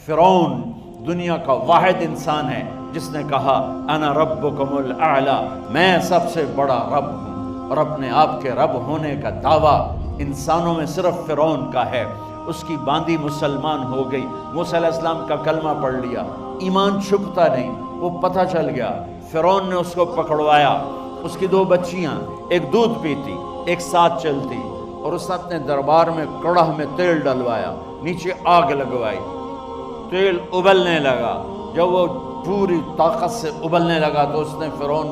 فرعون دنیا کا واحد انسان ہے جس نے کہا انا ربکم الاعلی، میں سب سے بڑا رب ہوں، اور اپنے آپ کے رب ہونے کا دعویٰ انسانوں میں صرف فرعون کا ہے۔ اس کی باندی مسلمان ہو گئی، موسیٰ علیہ السلام کا کلمہ پڑھ لیا، ایمان چھپتا نہیں، وہ پتہ چل گیا۔ فرعون نے اس کو پکڑوایا، اس کی 2 بچیاں، ایک دودھ پیتی ایک ساتھ چلتی، اور اس نے اپنے دربار میں کڑاہ میں تیل ڈلوایا، نیچے آگ لگوائی، تیل ابلنے لگا۔ جب وہ پوری طاقت سے ابلنے لگا تو اس نے فرعون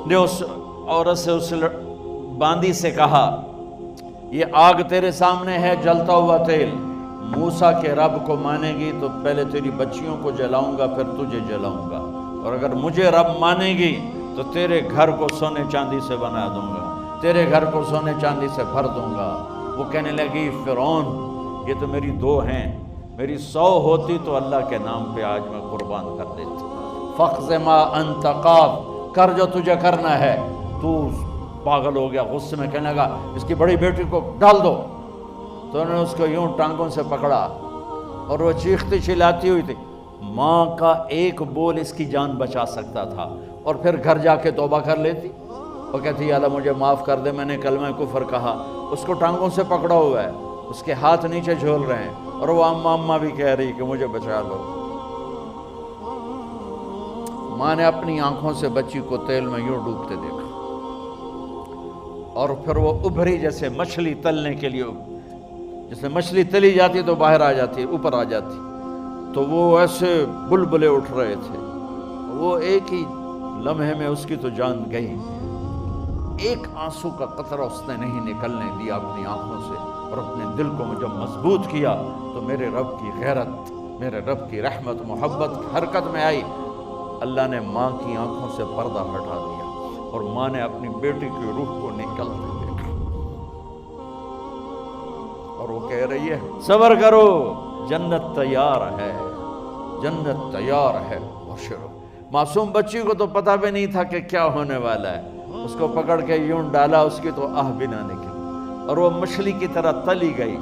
نے اس عورت سے، اس باندی سے کہا یہ آگ تیرے سامنے ہے، جلتا ہوا تیل، موسیٰ کے رب کو مانے گی تو پہلے تیری بچیوں کو جلاؤں گا پھر تجھے جلاؤں گا، اور اگر مجھے رب مانے گی تو تیرے گھر کو سونے چاندی سے بنا دوں گا، تیرے گھر کو سونے چاندی سے بھر دوں گا۔ وہ کہنے لگی فرعون یہ تو میری 2 ہیں، میری 100 ہوتی تو اللہ کے نام پہ آج میں قربان کر دیتی۔ فَاقْضِ مَا أَنْتَ قَاضٍ، کر جو تجھے کرنا ہے۔ تو پاگل ہو گیا، غصے میں کہنے لگا اس کی بڑی بیٹی کو ڈال دو۔ تو انہوں نے اس کو یوں ٹانگوں سے پکڑا اور وہ چیختی چلاتی ہوئی تھی۔ ماں کا ایک بول اس کی جان بچا سکتا تھا، اور پھر گھر جا کے توبہ کر لیتی۔ وہ کہتی یا اللہ مجھے معاف کر دے، میں نے کلمہ کفر کہا۔ اس کو ٹانگوں سے پکڑا ہوا ہے، اس کے ہاتھ نیچے جھول رہے ہیں، اور وہ اماں بھی کہہ رہی کہ مجھے بچا لو۔ ماں نے اپنی آنکھوں سے بچی کو تیل میں یوں ڈوبتے دیکھا، اور پھر وہ ابھری جیسے مچھلی تلنے کے لیے، جیسے مچھلی تلی جاتی تو باہر آ جاتی، اوپر آ جاتی، تو وہ ایسے بلبلے اٹھ رہے تھے۔ وہ ایک ہی لمحے میں اس کی تو جان گئی، ایک آنسو کا قطرہ اس نے نہیں نکلنے دیا اپنی آنکھوں سے، اور اپنے دل کو جب مضبوط کیا تو میرے رب کی غیرت، میرے رب کی رحمت محبت حرکت میں آئی۔ اللہ نے ماں کی آنکھوں سے پردہ ہٹا دیا، اور ماں نے اپنی بیٹی کی روح کو نکلتے دیکھا، اور وہ کہہ رہی ہے صبر کرو، جنت تیار ہے، جنت تیار ہے، بشرو۔ معصوم بچی کو تو پتہ بھی نہیں تھا کہ کیا ہونے والا ہے، اس کو پکڑ کے یوں ڈالا، اس کی تو آہ بھی نہ نکلی، اور وہ مچھلی کی طرح تلی گئی۔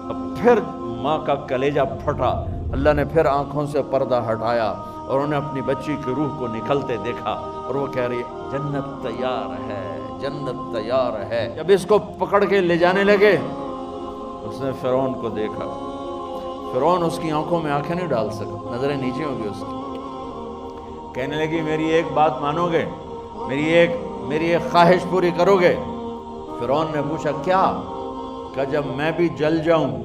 اب پھر ماں کا کلیجہ پھٹا، اللہ نے پھر آنکھوں سے پردہ ہٹایا، اور انہیں اپنی بچی کی روح کو نکلتے دیکھا، اور وہ کہہ رہی ہے جنت تیار ہے، جنت تیار ہے۔ جب اس کو پکڑ کے لے جانے لگے، اس نے فرعون کو دیکھا۔ فرعون اس کی آنکھوں میں آنکھیں نہیں ڈال سکا، نظریں نیچے ہوں گی اس کی۔ کہنے لگی میری ایک بات مانو گے، میری ایک خواہش پوری کرو گے؟ فرعون نے پوچھا کیا؟ کہ جب میں بھی جل جاؤں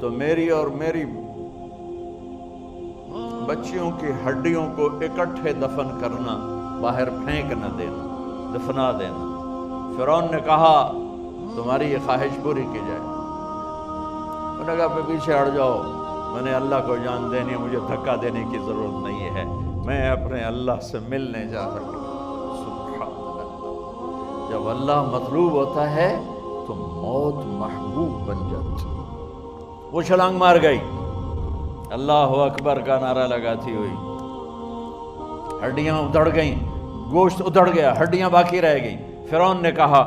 تو میری اور میری بچیوں کی ہڈیوں کو اکٹھے دفن کرنا، باہر پھینک نہ دینا، دفنا دینا۔ فرعون نے کہا تمہاری یہ خواہش پوری کی جائے۔ انہوں نے کہا پیچھے ہٹ جاؤ، میں نے اللہ کو جان دینی ہے، مجھے دھکا دینے کی ضرورت نہیں ہے، میں اپنے اللہ سے ملنے جا رہا ہوں۔ سبحان اللہ، جب اللہ مطلوب ہوتا ہے تو موت محبوب بن جاتی۔ وہ چھلانگ مار گئی، اللہ اکبر کا نعرہ لگاتی ہوئی، ہڈیاں ادھڑ گئیں، گوشت ادھڑ گیا، ہڈیاں باقی رہ گئیں۔ فرعون نے کہا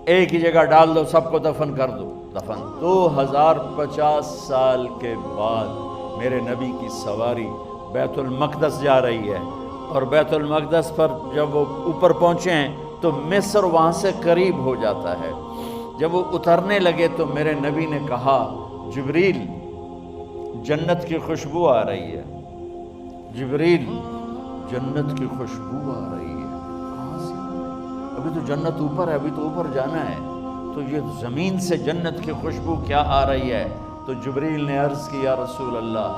ایک ہی جگہ ڈال دو، سب کو دفن کر دو۔ دفن 2050 سال کے بعد میرے نبی کی سواری بیت المقدس جا رہی ہے، اور بیت المقدس پر جب وہ اوپر پہنچے ہیں تو مصر وہاں سے قریب ہو جاتا ہے۔ جب وہ اترنے لگے تو میرے نبی نے کہا جبریل جنت کی خوشبو آ رہی ہے، جبریل جنت کی خوشبو آ رہی ہے۔ کہاں سے؟ ابھی تو جنت اوپر ہے، ابھی تو اوپر جانا ہے، تو یہ زمین سے جنت کی خوشبو کیا آ رہی ہے؟ تو جبریل نے عرض کی یا رسول اللہ،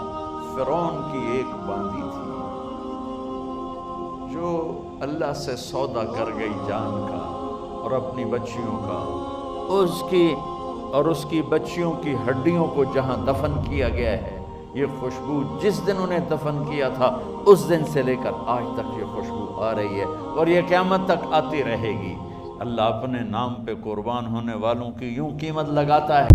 فرعون کی ایک باندی تھی جو اللہ سے سودا کر گئی جان کا اور اپنی بچیوں کا، اس کی بچیوں کی ہڈیوں کو جہاں دفن کیا گیا ہے، یہ خوشبو جس دن انہیں دفن کیا تھا اس دن سے لے کر آج تک یہ خوشبو آ رہی ہے، اور یہ قیامت تک آتی رہے گی۔ اللہ اپنے نام پہ قربان ہونے والوں کی یوں قیمت لگاتا ہے۔